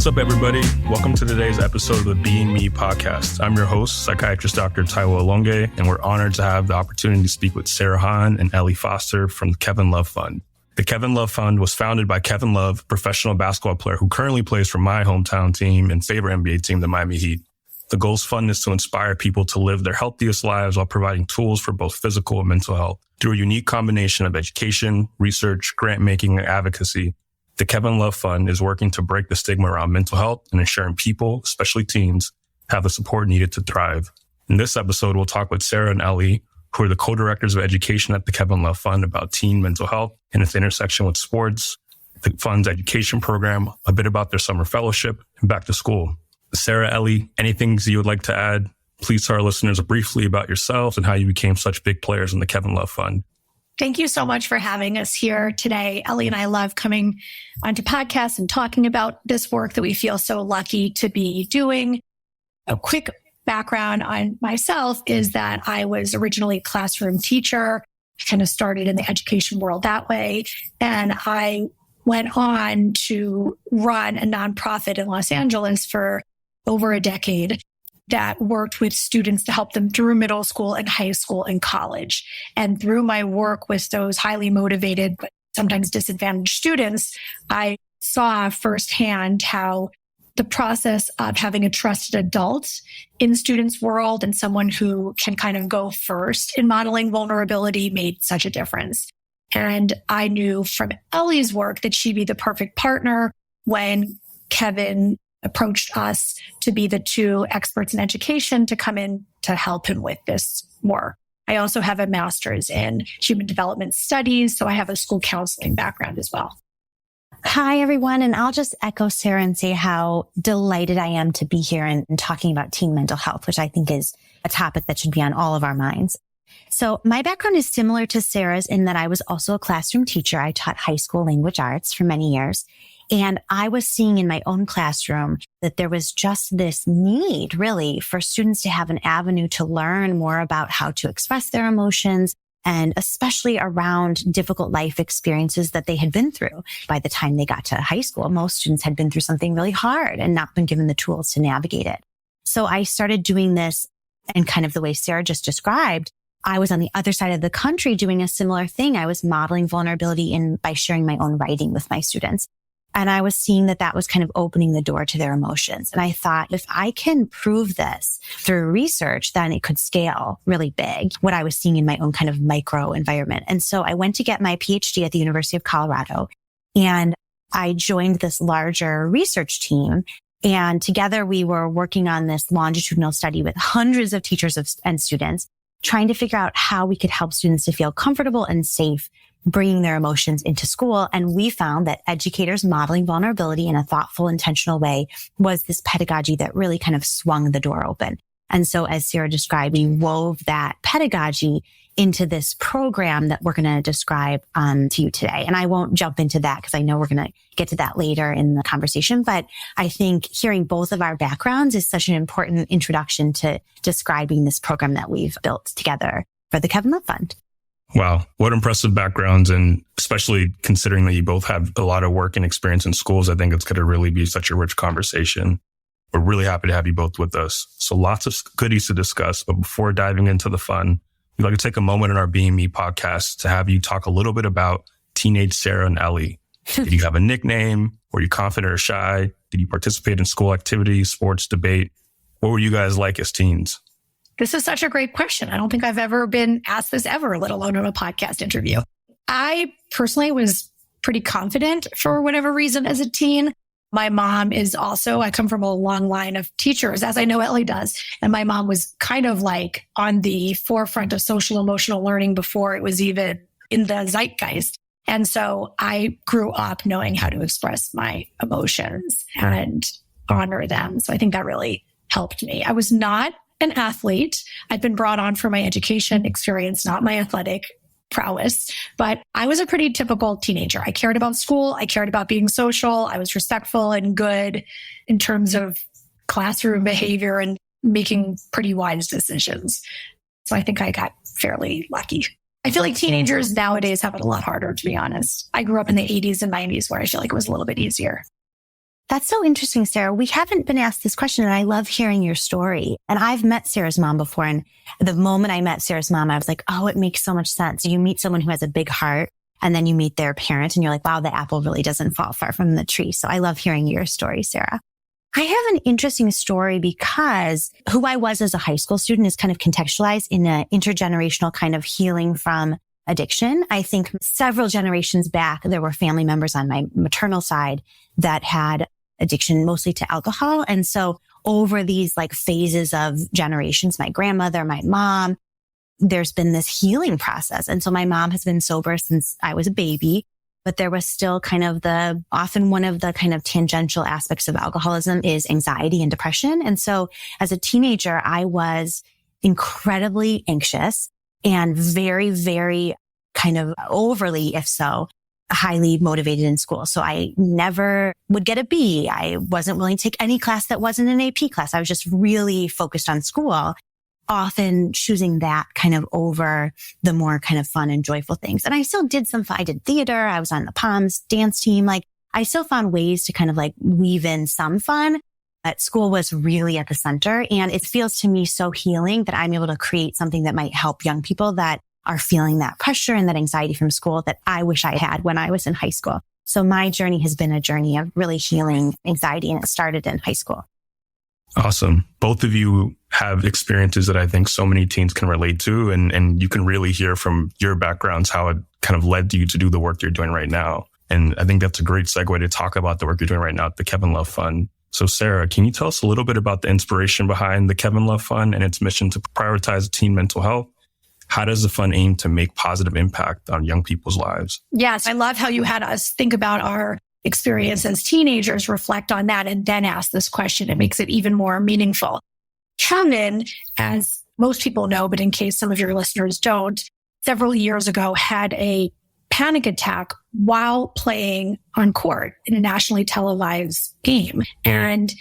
What's up, everybody? Welcome to today's episode of the BeingMe podcast. I'm your host, psychiatrist Dr. Taiwo Olonge, and we're honored to have the opportunity to speak with Sara Hann and Ellie Foster from the Kevin Love Fund. The Kevin Love Fund was founded by Kevin Love, professional basketball player who currently plays for my hometown team and favorite NBA team, the Miami Heat. The goal's fund is to inspire people to live their healthiest lives while providing tools for both physical and mental health. Through a unique combination of education, research, grant-making, and advocacy, the Kevin Love Fund is working to break the stigma around mental health and ensuring people, especially teens, have the support needed to thrive. In this episode, we'll talk with Sara and Ellie, who are the co-directors of education at the Kevin Love Fund, about teen mental health and its intersection with sports, the fund's education program, a bit about their summer fellowship, and back to school. Sara, Ellie, anything you would like to add? Please tell our listeners briefly about yourselves and how you became such big players in the Kevin Love Fund. Thank you so much for having us here today. Ellie and I love coming onto podcasts and talking about this work that we feel so lucky to be doing. A quick background on myself is that I was originally a classroom teacher. I kind of started in the education world that way. And I went on to run a nonprofit in Los Angeles for over a decade that worked with students to help them through middle school and high school and college. And through my work with those highly motivated, but sometimes disadvantaged students, I saw firsthand how the process of having a trusted adult in students' world and someone who can kind of go first in modeling vulnerability made such a difference. And I knew from Ellie's work that she'd be the perfect partner when Kevin approached us to be the two experts in education to come in to help him with this work. I also have a master's in human development studies, so I have a school counseling background as well. Hi, everyone. And I'll just echo Sara and say how delighted I am to be here and talking about teen mental health, which I think is a topic that should be on all of our minds. So my background is similar to Sara's in that I was also a classroom teacher. I taught high school language arts for many years. And I was seeing in my own classroom that there was just this need really for students to have an avenue to learn more about how to express their emotions, and especially around difficult life experiences that they had been through. By the time they got to high school, most students had been through something really hard and not been given the tools to navigate it. So I started doing this in kind of the way Sara just described. I was on the other side of the country doing a similar thing. I was modeling vulnerability by sharing my own writing with my students. And I was seeing that that was kind of opening the door to their emotions. And I thought, if I can prove this through research, then it could scale really big, what I was seeing in my own kind of micro environment. And so I went to get my PhD at the University of Colorado, and I joined this larger research team. And together we were working on this longitudinal study with hundreds of teachers and students, trying to figure out how we could help students to feel comfortable and safe bringing their emotions into school. And we found that educators modeling vulnerability in a thoughtful, intentional way was this pedagogy that really kind of swung the door open. And so as Sara described, we wove that pedagogy into this program that we're going to describe to you today. And I won't jump into that because I know we're going to get to that later in the conversation. But I think hearing both of our backgrounds is such an important introduction to describing this program that we've built together for the Kevin Love Fund. Wow, what impressive backgrounds, and especially considering that you both have a lot of work and experience in schools, I think it's going to really be such a rich conversation. We're really happy to have you both with us. So lots of goodies to discuss, but before diving into the fun, we'd like to take a moment in our BeMe podcast to have you talk a little bit about teenage Sara and Ellie. Did you have a nickname? Were you confident or shy? Did you participate in school activities, sports, debate? What were you guys like as teens? This is such a great question. I don't think I've ever been asked this ever, let alone in a podcast interview. I personally was pretty confident for whatever reason as a teen. My mom is also, I come from a long line of teachers, as I know Ellie does. And my mom was kind of like on the forefront of social emotional learning before it was even in the zeitgeist. And so I grew up knowing how to express my emotions and honor them. So I think that really helped me. I was not an athlete. I'd been brought on for my education experience, not my athletic prowess, but I was a pretty typical teenager. I cared about school. I cared about being social. I was respectful and good in terms of classroom behavior and making pretty wise decisions. So I think I got fairly lucky. I feel like teenagers nowadays have it a lot harder, to be honest. I grew up in the 80s and 90s where I feel like it was a little bit easier. That's so interesting, Sarah. We haven't been asked this question, and I love hearing your story. And I've met Sarah's mom before. And the moment I met Sarah's mom, I was like, oh, it makes so much sense. You meet someone who has a big heart, and then you meet their parent, and you're like, wow, the apple really doesn't fall far from the tree. So I love hearing your story, Sarah. I have an interesting story because who I was as a high school student is kind of contextualized in an intergenerational kind of healing from addiction. I think several generations back, there were family members on my maternal side that had addiction mostly to alcohol. And so over these like phases of generations, my grandmother, my mom, there's been this healing process. And so my mom has been sober since I was a baby, but there was still kind of often one of the kind of tangential aspects of alcoholism is anxiety and depression. And so as a teenager, I was incredibly anxious and very, very kind of overly, if so, highly motivated in school. So I never would get a B. I wasn't willing to take any class that wasn't an AP class. I was just really focused on school, often choosing that kind of over the more kind of fun and joyful things. And I still did I did theater. I was on the Palms dance team. Like I still found ways to kind of like weave in some fun, but school was really at the center. And it feels to me so healing that I'm able to create something that might help young people that are feeling that pressure and that anxiety from school that I wish I had when I was in high school. So my journey has been a journey of really healing anxiety, and it started in high school. Awesome. Both of you have experiences that I think so many teens can relate to, and you can really hear from your backgrounds how it kind of led you to do the work you're doing right now. And I think that's a great segue to talk about the work you're doing right now at the Kevin Love Fund. So Sarah, can you tell us a little bit about the inspiration behind the Kevin Love Fund and its mission to prioritize teen mental health? How does the fund aim to make positive impact on young people's lives? Yes, I love how you had us think about our experience as teenagers, reflect on that, and then ask this question. It makes it even more meaningful. Kevin, as most people know, but in case some of your listeners don't, several years ago had a panic attack while playing on court in a nationally televised game. And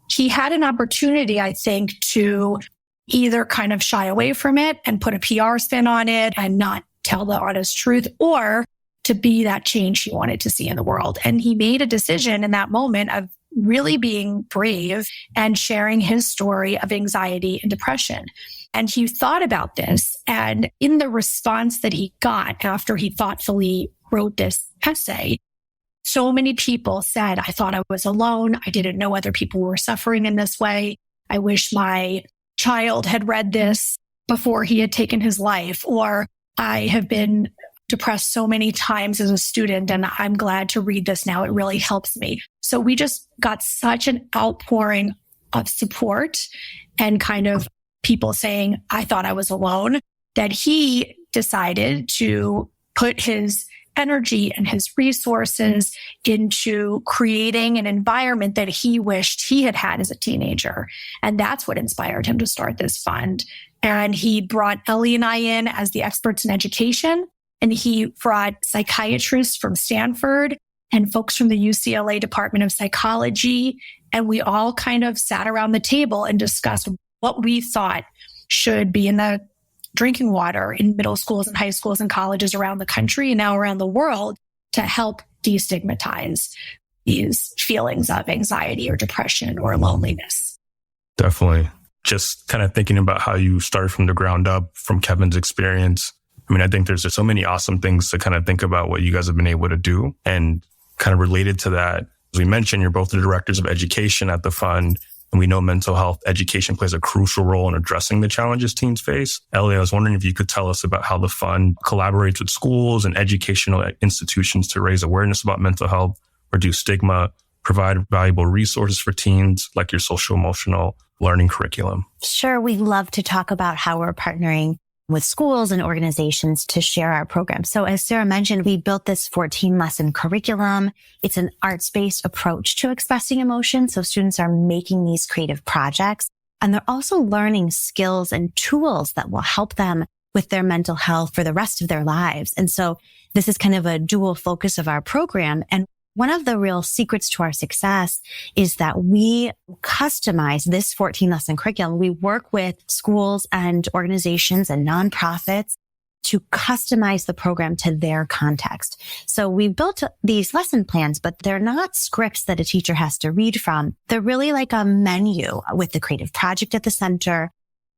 he had an opportunity, I think, to either kind of shy away from it and put a PR spin on it and not tell the honest truth, or to be that change he wanted to see in the world. And he made a decision in that moment of really being brave and sharing his story of anxiety and depression. And he thought about this. And in the response that he got after he thoughtfully wrote this essay, so many people said, I thought I was alone. I didn't know other people were suffering in this way. I wish my child had read this before he had taken his life, or I have been depressed so many times as a student, and I'm glad to read this now. It really helps me. So we just got such an outpouring of support and kind of people saying, I thought I was alone, that he decided to put his energy and his resources into creating an environment that he wished he had had as a teenager. And that's what inspired him to start this fund. And he brought Ellie and I in as the experts in education. And he brought psychiatrists from Stanford and folks from the UCLA Department of Psychology. And we all kind of sat around the table and discussed what we thought should be in the drinking water in middle schools and high schools and colleges around the country and now around the world to help destigmatize these feelings of anxiety or depression or loneliness. Definitely. Just kind of thinking about how you started from the ground up from Kevin's experience. I mean, I think there's just so many awesome things to kind of think about what you guys have been able to do. And kind of related to that, as we mentioned, you're both the directors of education at the fund. And we know mental health education plays a crucial role in addressing the challenges teens face. Ellie, I was wondering if you could tell us about how the fund collaborates with schools and educational institutions to raise awareness about mental health, reduce stigma, provide valuable resources for teens like your social emotional learning curriculum. Sure. We love to talk about how we're partnering with schools and organizations to share our program. So as Sarah mentioned, we built this 14-lesson curriculum. It's an arts-based approach to expressing emotion. So students are making these creative projects, and they're also learning skills and tools that will help them with their mental health for the rest of their lives. And so this is kind of a dual focus of our program. And one of the real secrets to our success is that we customize this 14-lesson curriculum. We work with schools and organizations and nonprofits to customize the program to their context. So we built these lesson plans, but they're not scripts that a teacher has to read from. They're really like a menu with the creative project at the center,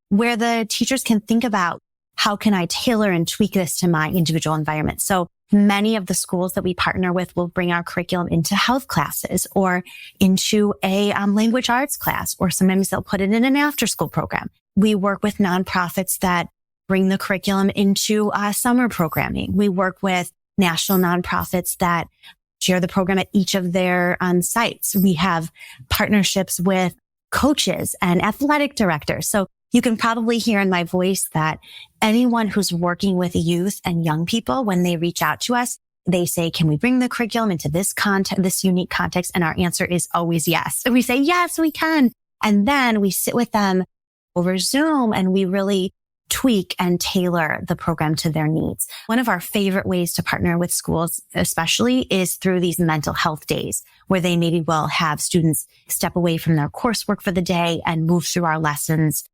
where the teachers can think about, how can I tailor and tweak this to my individual environment? So many of the schools that we partner with will bring our curriculum into health classes or into a language arts class, or sometimes they'll put it in an after-school program. We work with nonprofits that bring the curriculum into summer programming. We work with national nonprofits that share the program at each of their sites. We have partnerships with coaches and athletic directors. So you can probably hear in my voice that anyone who's working with youth and young people, when they reach out to us, they say, can we bring the curriculum into this unique context? And our answer is always yes. And we say, yes, we can. And then we sit with them over Zoom and we really tweak and tailor the program to their needs. One of our favorite ways to partner with schools, especially, is through these mental health days, where they maybe will have students step away from their coursework for the day and move through our lessons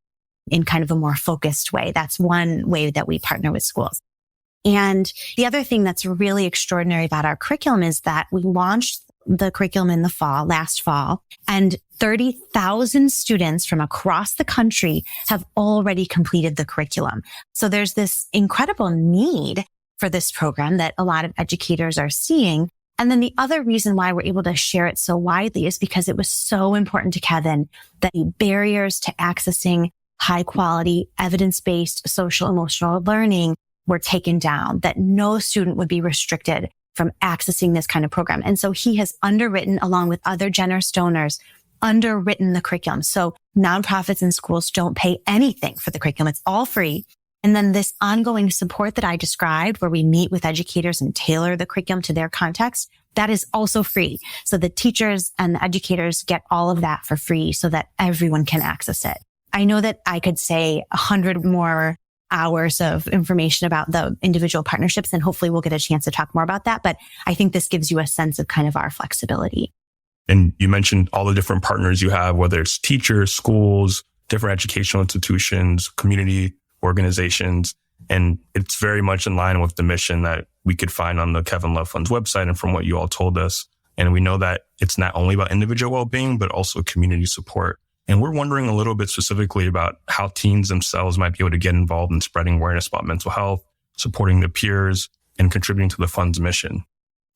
in kind of a more focused way. That's one way that we partner with schools. And the other thing that's really extraordinary about our curriculum is that we launched the curriculum in the last fall, and 30,000 students from across the country have already completed the curriculum. So there's this incredible need for this program that a lot of educators are seeing. And then the other reason why we're able to share it so widely is because it was so important to Kevin that the barriers to accessing high quality, evidence-based social emotional learning were taken down, that no student would be restricted from accessing this kind of program. And so he has underwritten, along with other generous donors, underwritten the curriculum. So nonprofits and schools don't pay anything for the curriculum. It's all free. And then this ongoing support that I described, where we meet with educators and tailor the curriculum to their context, that is also free. So the teachers and the educators get all of that for free so that everyone can access it. I know that I could say 100 more hours of information about the individual partnerships, and hopefully we'll get a chance to talk more about that. But I think this gives you a sense of kind of our flexibility. And you mentioned all the different partners you have, whether it's teachers, schools, different educational institutions, community organizations. And it's very much in line with the mission that we could find on the Kevin Love Fund's website and from what you all told us. And we know that it's not only about individual well-being, but also community support. And we're wondering a little bit specifically about how teens themselves might be able to get involved in spreading awareness about mental health, supporting their peers, and contributing to the fund's mission.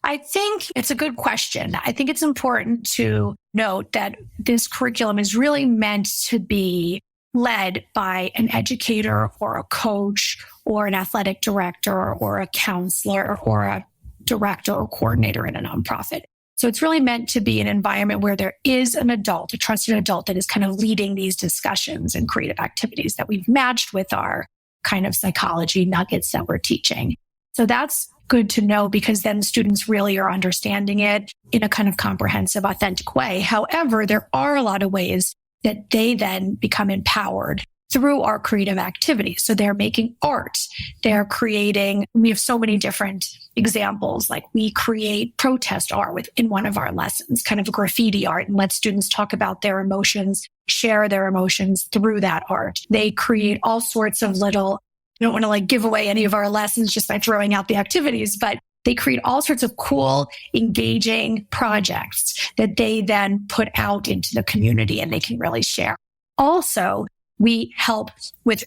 I think it's a good question. I think it's important to note that this curriculum is really meant to be led by an educator or a coach or an athletic director or a counselor or a director or coordinator in a nonprofit. So it's really meant to be an environment where there is an adult, a trusted adult, that is kind of leading these discussions and creative activities that we've matched with our kind of psychology nuggets that we're teaching. So that's good to know, because then students really are understanding it in a kind of comprehensive, authentic way. However, there are a lot of ways that they then become empowered through our creative activities. So they're making art, they're creating, we have so many different examples, like we create protest art within one of our lessons, kind of graffiti art, and let students talk about their emotions, share their emotions through that art. They create all sorts of little, I don't want to give away any of our lessons just by throwing out the activities, but they create all sorts of cool, engaging projects that they then put out into the community and they can really share. Also, we help with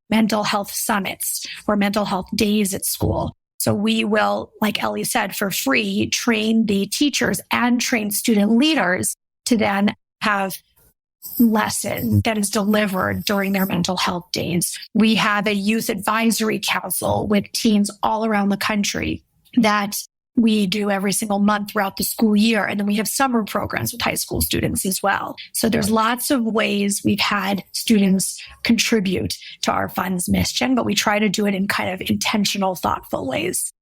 mental health summits or mental health days at school. So we will, like Ellie said, for free, train the teachers and train student leaders to then have lesson that is delivered during their mental health days. We have a youth advisory council with teens all around the country that we do every single month throughout the school year. And then we have summer programs with high school students as well. So there's lots of ways we've had students contribute to our fund's mission, but we try to do it in kind of intentional, thoughtful ways.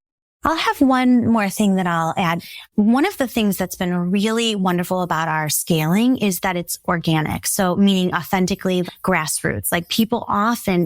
I'll have one more thing that I'll add. One of the things that's been really wonderful about our scaling is that it's organic. So meaning authentically grassroots. Like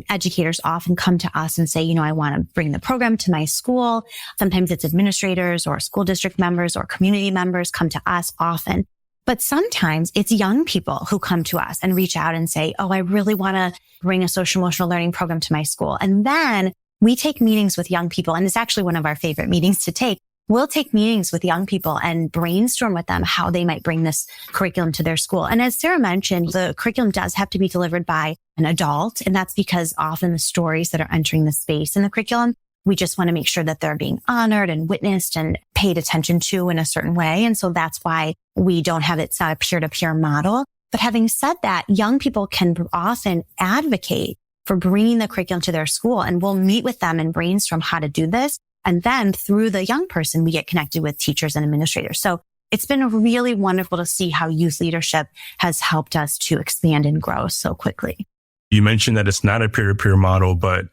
educators often come to us and say, I want to bring the program to my school. Sometimes it's administrators or school district members or community members come to us often. But sometimes it's young people who come to us and reach out and say, I really want to bring a social emotional learning program to my school. And then we take meetings with young people, and it's actually one of our favorite meetings to take. We'll take meetings with young people and brainstorm with them how they might bring this curriculum to their school. And as Sara mentioned, the curriculum does have to be delivered by an adult. And that's because often the stories that are entering the space in the curriculum, we just want to make sure that they're being honored and witnessed and paid attention to in a certain way. And so that's why we don't have it's not a peer-to-peer model. But having said that, young people can often advocate for bringing the curriculum to their school, and we'll meet with them and brainstorm how to do this. And then through the young person, we get connected with teachers and administrators. So it's been really wonderful to see how youth leadership has helped us to expand and grow so quickly. You mentioned that it's not a peer-to-peer model, but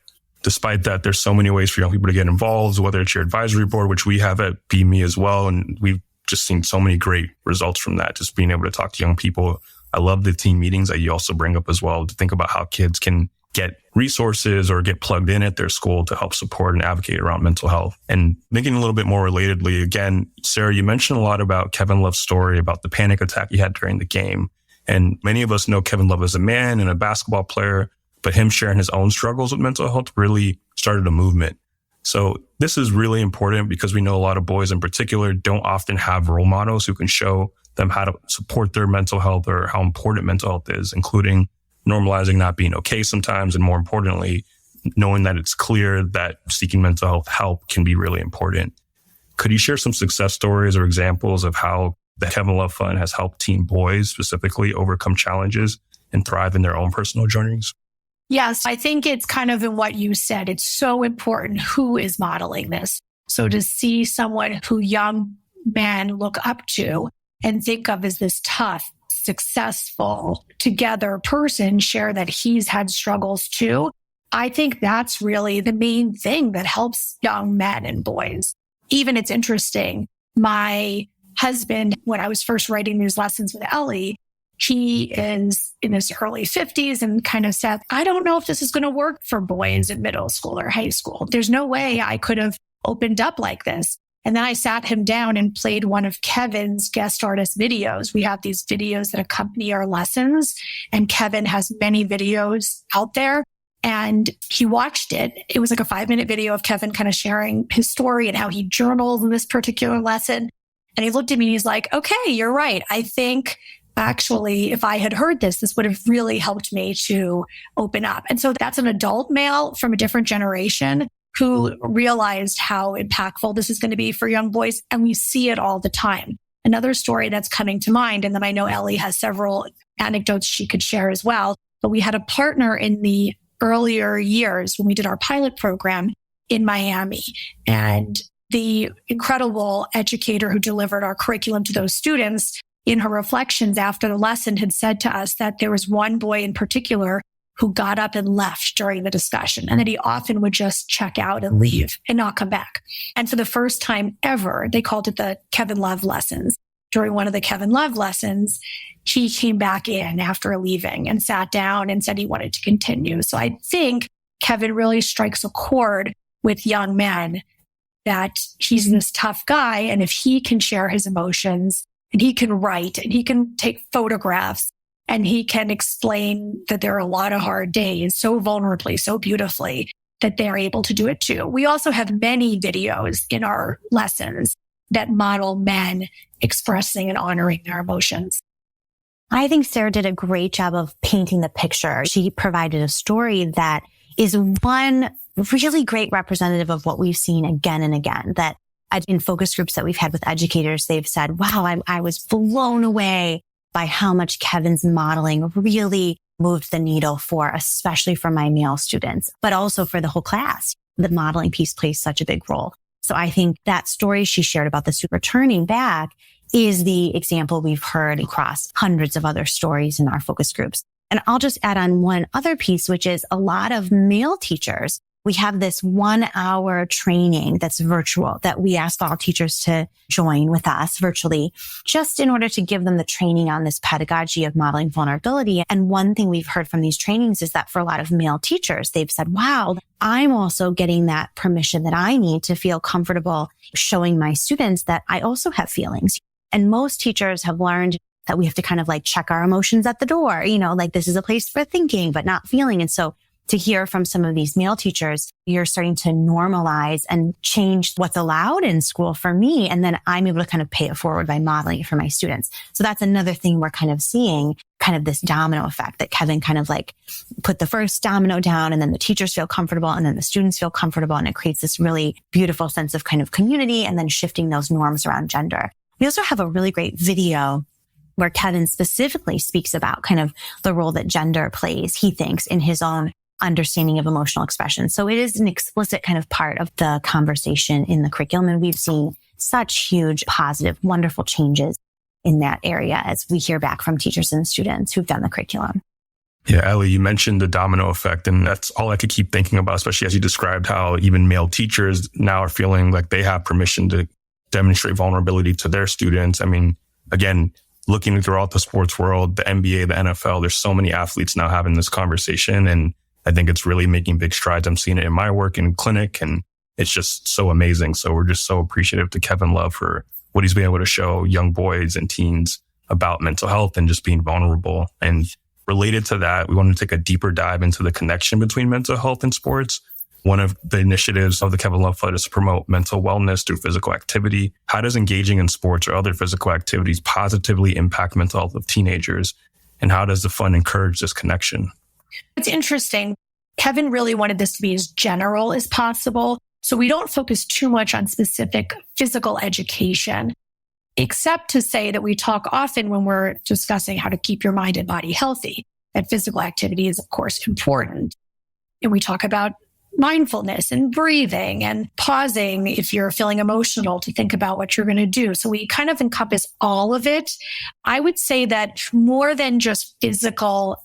despite that, there's so many ways for young people to get involved, whether it's your advisory board, which we have at BeMe as well. And we've just seen so many great results from that, just being able to talk to young people. I love the team meetings that you also bring up as well, to think about how kids can get resources or get plugged in at their school to help support and advocate around mental health. And thinking a little bit more relatedly, again, Sara, you mentioned a lot about Kevin Love's story about the panic attack he had during the game. And many of us know Kevin Love as a man and a basketball player, but him sharing his own struggles with mental health really started a movement. So this is really important because we know a lot of boys in particular don't often have role models who can show them how to support their mental health or how important mental health is, including normalizing not being okay sometimes. And more importantly, knowing that it's clear that seeking mental health help can be really important. Could you share some success stories or examples of how the Kevin Love Fund has helped teen boys specifically overcome challenges and thrive in their own personal journeys? Yes, I think it's kind of in what you said. It's so important who is modeling this. So to see someone who young men look up to and think of as this tough, successful, together person share that he's had struggles too, I think that's really the main thing that helps young men and boys. Even it's interesting, my husband, when I was first writing these lessons with Ellie, he is in his early 50s and kind of said, I don't know if this is going to work for boys in middle school or high school. There's no way I could have opened up like this. And then I sat him down and played one of Kevin's guest artist videos. We have these videos that accompany our lessons, and Kevin has many videos out there. And he watched it. It was like a 5-minute video of Kevin kind of sharing his story and how he journaled in this particular lesson. And he looked at me and he's like, okay, you're right. I think actually, if I had heard this, this would have really helped me to open up. And so that's an adult male from a different generation who realized how impactful this is going to be for young boys. And we see it all the time. Another story that's coming to mind, and then I know Ellie has several anecdotes she could share as well, but we had a partner in the earlier years when we did our pilot program in Miami. And the incredible educator who delivered our curriculum to those students, in her reflections after the lesson, had said to us that there was one boy in particular who got up and left during the discussion, and that he often would just check out and leave and not come back. And for the first time ever, they called it the Kevin Love lessons. During one of the Kevin Love lessons, he came back in after leaving and sat down and said he wanted to continue. So I think Kevin really strikes a chord with young men that he's this tough guy. And if he can share his emotions and he can write and he can take photographs and he can explain that there are a lot of hard days so vulnerably, so beautifully, that they're able to do it too. We also have many videos in our lessons that model men expressing and honoring their emotions. I think Sara did a great job of painting the picture. She provided a story that is one really great representative of what we've seen again and again, that in focus groups that we've had with educators, they've said, wow, I was blown away by how much Kevin's modeling really moved the needle especially for my male students, but also for the whole class. The modeling piece plays such a big role. So I think that story she shared about the student returning back is the example we've heard across hundreds of other stories in our focus groups. And I'll just add on one other piece, which is a lot of male teachers. We have this 1-hour training that's virtual that we ask all teachers to join with us virtually, just in order to give them the training on this pedagogy of modeling vulnerability. And one thing we've heard from these trainings is that for a lot of male teachers, they've said, wow, I'm also getting that permission that I need to feel comfortable showing my students that I also have feelings. And most teachers have learned that we have to kind of like check our emotions at the door, like this is a place for thinking, but not feeling. And so to hear from some of these male teachers, you're starting to normalize and change what's allowed in school for me. And then I'm able to kind of pay it forward by modeling it for my students. So that's another thing we're kind of seeing, kind of this domino effect that Kevin kind of like put the first domino down, and then the teachers feel comfortable, and then the students feel comfortable. And it creates this really beautiful sense of kind of community, and then shifting those norms around gender. We also have a really great video where Kevin specifically speaks about kind of the role that gender plays, he thinks, in his own understanding of emotional expression. So it is an explicit kind of part of the conversation in the curriculum. And we've seen such huge, positive, wonderful changes in that area as we hear back from teachers and students who've done the curriculum. Yeah, Ellie, you mentioned the domino effect, and that's all I could keep thinking about, especially as you described how even male teachers now are feeling like they have permission to demonstrate vulnerability to their students. I mean, again, looking throughout the sports world, the NBA, the NFL, there's so many athletes now having this conversation, and I think it's really making big strides. I'm seeing it in my work in clinic, and it's just so amazing. So we're just so appreciative to Kevin Love for what he's been able to show young boys and teens about mental health and just being vulnerable. And related to that, we want to take a deeper dive into the connection between mental health and sports. One of the initiatives of the Kevin Love Fund is to promote mental wellness through physical activity. How does engaging in sports or other physical activities positively impact mental health of teenagers? And how does the fund encourage this connection? It's interesting. Kevin really wanted this to be as general as possible. So we don't focus too much on specific physical education, except to say that we talk often when we're discussing how to keep your mind and body healthy. And physical activity is, of course, important. And we talk about mindfulness and breathing and pausing if you're feeling emotional to think about what you're going to do. So we kind of encompass all of it. I would say that more than just physical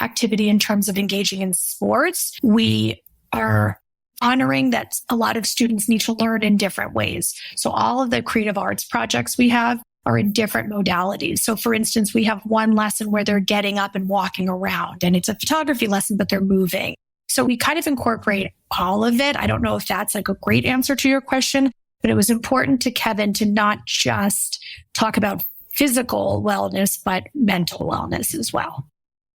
activity in terms of engaging in sports, we are honoring that a lot of students need to learn in different ways. So all of the creative arts projects we have are in different modalities. So for instance, we have one lesson where they're getting up and walking around, and it's a photography lesson, but they're moving. So we kind of incorporate all of it. I don't know if that's like a great answer to your question, but it was important to Kevin to not just talk about physical wellness, but mental wellness as well.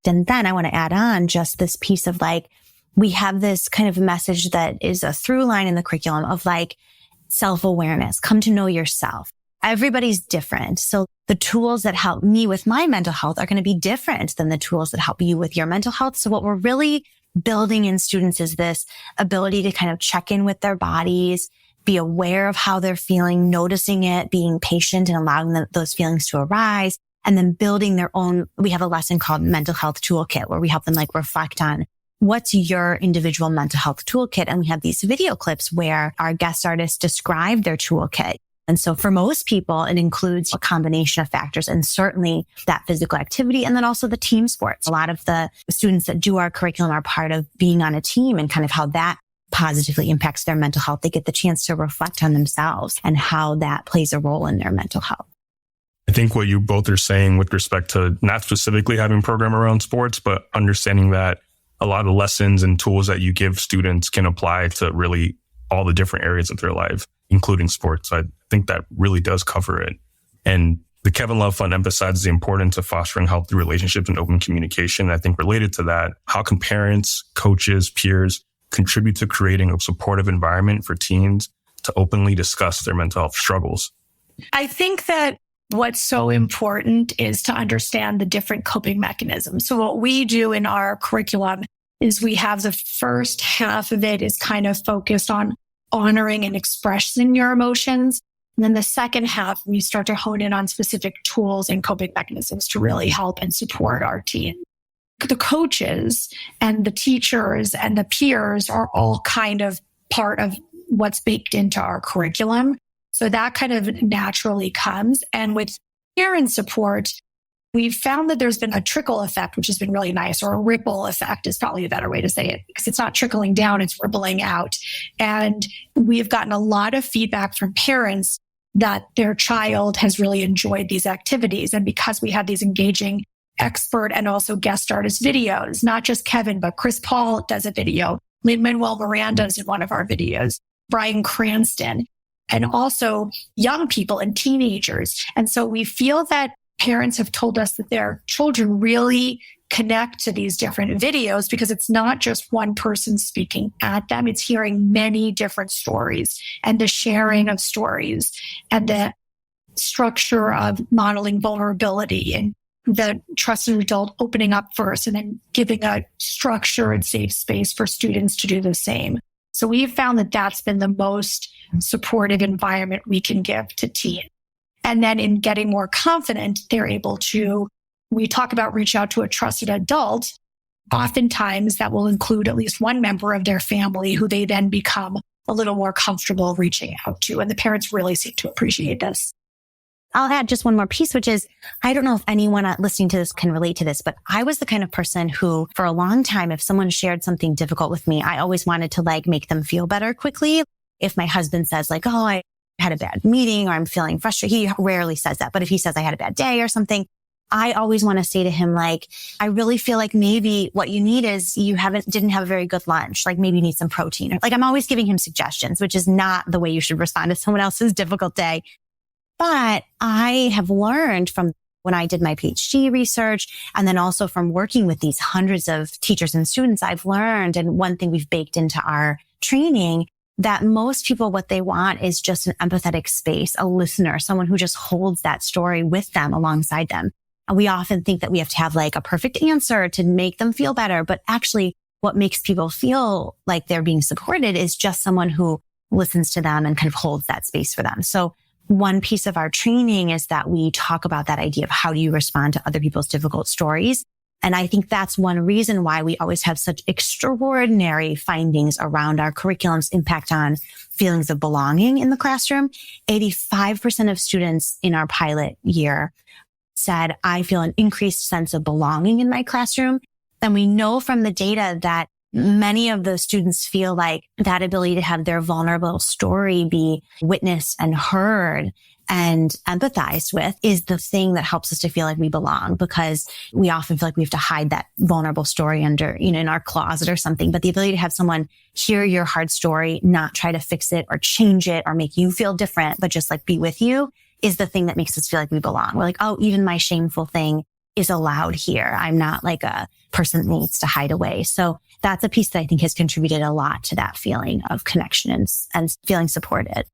And then I want to add on just this piece of like, we have this kind of message that is a through line in the curriculum of like self-awareness, come to know yourself. Everybody's different. So the tools that help me with my mental health are going to be different than the tools that help you with your mental health. So what we're really building in students is this ability to kind of check in with their bodies, be aware of how they're feeling, noticing it, being patient and allowing those feelings to arise. And then building their own, we have a lesson called Mental Health Toolkit where we help them like reflect on what's your individual mental health toolkit. And we have these video clips where our guest artists describe their toolkit. And so for most people, it includes a combination of factors, and certainly that physical activity, and then also the team sports. A lot of the students that do our curriculum are part of being on a team and kind of how that positively impacts their mental health. They get the chance to reflect on themselves and how that plays a role in their mental health. I think what you both are saying with respect to not specifically having a program around sports, but understanding that a lot of lessons and tools that you give students can apply to really all the different areas of their life, including sports. I think that really does cover it. And the Kevin Love Fund emphasizes the importance of fostering healthy relationships and open communication. I think related to that, how can parents, coaches, peers contribute to creating a supportive environment for teens to openly discuss their mental health struggles? I think that what's so important is to understand the different coping mechanisms. So what we do in our curriculum is we have the first half of it is kind of focused on honoring and expressing your emotions. And then the second half, we start to hone in on specific tools and coping mechanisms to really help and support our team. The coaches and the teachers and the peers are all kind of part of what's baked into our curriculum. So that kind of naturally comes. And with parent support, we've found that there's been a trickle effect, which has been really nice, or a ripple effect is probably a better way to say it, because it's not trickling down, it's rippling out. And we've gotten a lot of feedback from parents that their child has really enjoyed these activities. And because we have these engaging expert and also guest artist videos, not just Kevin, but Chris Paul does a video. Lin-Manuel Miranda is in one of our videos, Bryan Cranston, and also young people and teenagers. And so we feel that parents have told us that their children really connect to these different videos because it's not just one person speaking at them. It's hearing many different stories and the sharing of stories and the structure of modeling vulnerability and the trusted adult opening up first and then giving a structure and safe space for students to do the same. So we've found that that's been the most supportive environment we can give to teens. And then in getting more confident, they're able to, we talk about reach out to a trusted adult. Oftentimes that will include at least one member of their family who they then become a little more comfortable reaching out to. And the parents really seem to appreciate this. I'll add just one more piece, which is, I don't know if anyone listening to this can relate to this, but I was the kind of person who, for a long time, if someone shared something difficult with me, I always wanted to make them feel better quickly. If my husband says oh, I had a bad meeting or I'm feeling frustrated, he rarely says that. But if he says I had a bad day or something, I always want to say to him, I really feel like maybe what you need is you didn't have a very good lunch. Maybe you need some protein. Or I'm always giving him suggestions, which is not the way you should respond to someone else's difficult day. But I have learned from when I did my PhD research and then also from working with these hundreds of teachers and students, I've learned, and one thing we've baked into our training, that most people, what they want is just an empathetic space, a listener, someone who just holds that story with them alongside them. And we often think that we have to have a perfect answer to make them feel better. But actually what makes people feel like they're being supported is just someone who listens to them and kind of holds that space for them. So one piece of our training is that we talk about that idea of how do you respond to other people's difficult stories. And I think that's one reason why we always have such extraordinary findings around our curriculum's impact on feelings of belonging in the classroom. 85% of students in our pilot year said, I feel an increased sense of belonging in my classroom. And we know from the data that many of the students feel like that ability to have their vulnerable story be witnessed and heard and empathized with is the thing that helps us to feel like we belong, because we often feel like we have to hide that vulnerable story under, in our closet or something. But the ability to have someone hear your hard story, not try to fix it or change it or make you feel different, but just be with you is the thing that makes us feel like we belong. We're oh, even my shameful thing is allowed here. I'm not a person that needs to hide away. So that's a piece that I think has contributed a lot to that feeling of connection and feeling supported.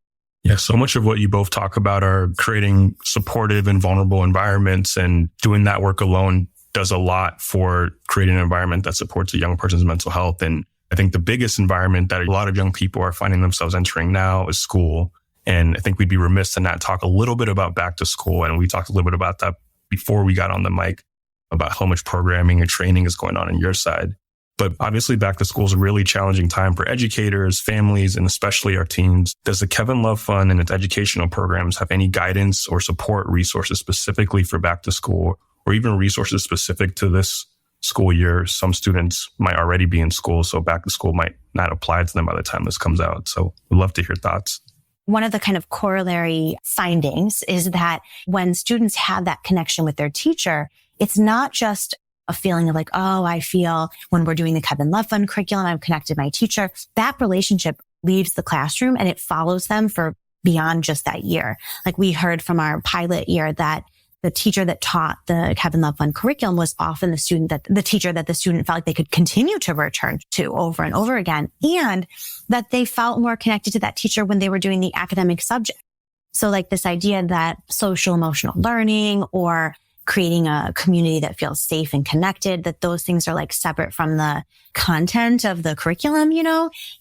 Yeah, so much of what you both talk about are creating supportive and vulnerable environments, and doing that work alone does a lot for creating an environment that supports a young person's mental health. And I think the biggest environment that a lot of young people are finding themselves entering now is school. And I think we'd be remiss to not talk a little bit about back to school. And we talked a little bit about that before we got on the mic, about how much programming and training is going on your side. But obviously back to school is a really challenging time for educators, families, and especially our teens. Does the Kevin Love Fund and its educational programs have any guidance or support resources specifically for back to school, or even resources specific to this school year? Some students might already be in school, so back to school might not apply to them by the time this comes out. So we'd love to hear thoughts. One of the kind of corollary findings is that when students have that connection with their teacher, it's not just a feeling of oh, I feel when we're doing the Kevin Love Fund curriculum, I'm connected to my teacher. That relationship leaves the classroom and it follows them for beyond just that year. We heard from our pilot year that the teacher that taught the Kevin Love Fund curriculum was often the teacher that the student felt like they could continue to return to over and over again, and that they felt more connected to that teacher when they were doing the academic subject. So this idea that social emotional learning or creating a community that feels safe and connected, that those things are separate from the content of the curriculum,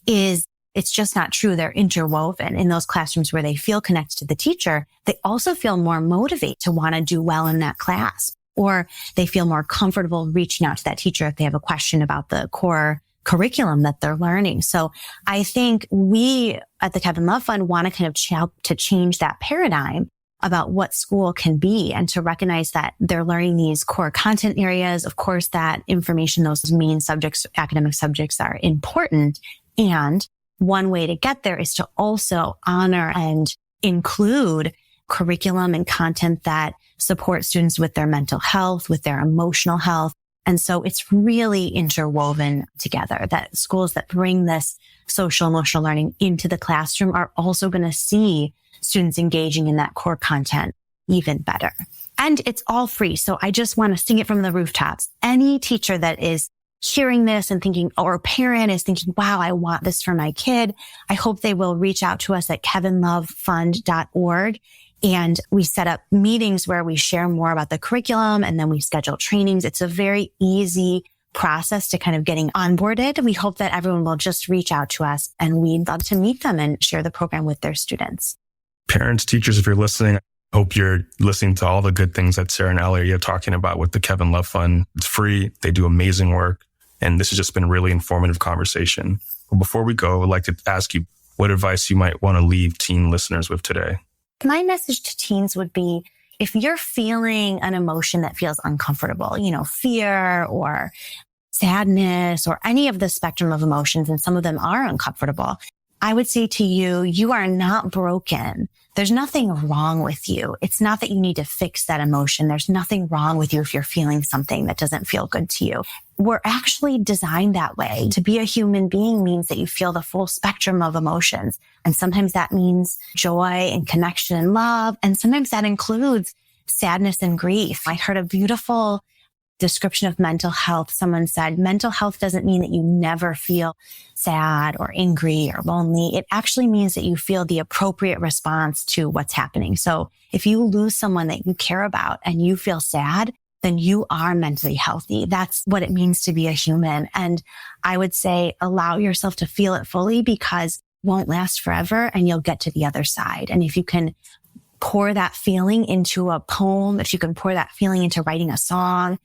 it's just not true. They're interwoven in those classrooms where they feel connected to the teacher. They also feel more motivated to want to do well in that class, or they feel more comfortable reaching out to that teacher if they have a question about the core curriculum that they're learning. So I think we at the Kevin Love Fund want to kind of help to change that paradigm about what school can be, and to recognize that they're learning these core content areas. Of course, that information, those main subjects, academic subjects, are important. And one way to get there is to also honor and include curriculum and content that support students with their mental health, with their emotional health. And so it's really interwoven together, that schools that bring this social emotional learning into the classroom are also going to see students engaging in that core content even better. And it's all free. So I just want to sing it from the rooftops. Any teacher that is hearing this and thinking, or a parent is thinking, wow, I want this for my kid, I hope they will reach out to us at kevinlovefund.org. And we set up meetings where we share more about the curriculum, and then we schedule trainings. It's a very easy process to kind of getting onboarded. We hope that everyone will just reach out to us, and we'd love to meet them and share the program with their students. Parents, teachers, if you're listening, I hope you're listening to all the good things that Sara and Ellie are talking about with the Kevin Love Fund. It's free. They do amazing work. And this has just been a really informative conversation. But before we go, I'd like to ask you what advice you might want to leave teen listeners with today. My message to teens would be, if you're feeling an emotion that feels uncomfortable, fear or sadness or any of the spectrum of emotions, and some of them are uncomfortable, I would say to you, you are not broken. There's nothing wrong with you. It's not that you need to fix that emotion. There's nothing wrong with you if you're feeling something that doesn't feel good to you. We're actually designed that way. To be a human being means that you feel the full spectrum of emotions. And sometimes that means joy and connection and love. And sometimes that includes sadness and grief. I heard a beautiful description of mental health. Someone said, mental health doesn't mean that you never feel sad or angry or lonely. It actually means that you feel the appropriate response to what's happening. So if you lose someone that you care about and you feel sad, then you are mentally healthy. That's what it means to be a human. And I would say allow yourself to feel it fully, because it won't last forever and you'll get to the other side. And if you can pour that feeling into a poem, if you can pour that feeling into writing a song,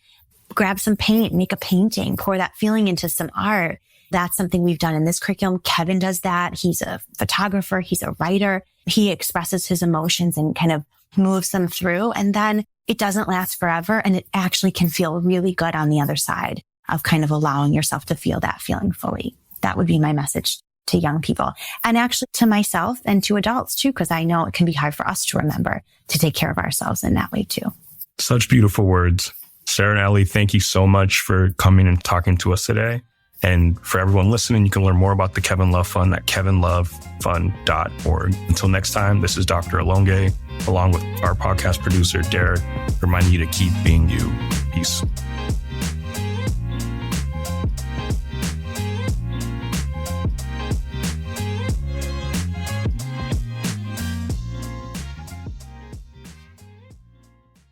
grab some paint, make a painting, pour that feeling into some art. That's something we've done in this curriculum. Kevin does that. He's a photographer. He's a writer. He expresses his emotions and kind of moves them through. And then it doesn't last forever. And it actually can feel really good on the other side of kind of allowing yourself to feel that feeling fully. That would be my message to young people, and actually to myself and to adults too, because I know it can be hard for us to remember to take care of ourselves in that way too. Such beautiful words. Sara and Ellie, thank you so much for coming and talking to us today. And for everyone listening, you can learn more about the Kevin Love Fund at kevinlovefund.org. Until next time, this is Dr. Olonge, along with our podcast producer, Derek, reminding you to keep being you. Peace.